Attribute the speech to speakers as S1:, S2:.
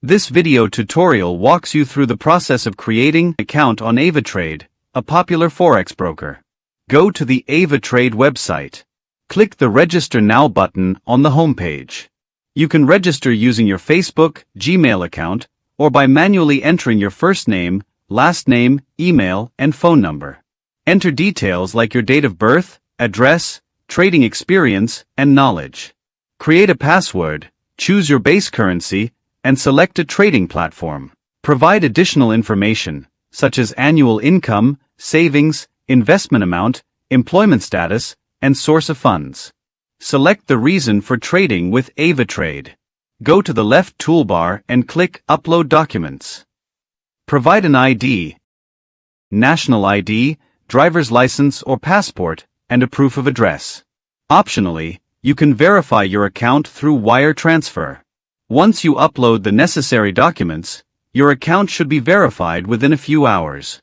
S1: This video tutorial walks you through the process of creating an account on Avatrade, a popular forex broker. Go to the Avatrade website. Click the Register Now button on the homepage. You can register using your Facebook, Gmail account, or by manually entering your first name, last name, email, and phone number. Enter details like your date of birth, address, trading experience, and knowledge. Create a password, choose your base currency, and select a trading platform. Provide additional information, such as annual income, savings, investment amount, employment status, and source of funds. Select the reason for trading with Avatrade. Go to the left toolbar and click Upload Documents. Provide an ID, national ID, driver's license or passport, and a proof of address. Optionally, you can verify your account through wire transfer. Once you upload the necessary documents, your account should be verified within a few hours.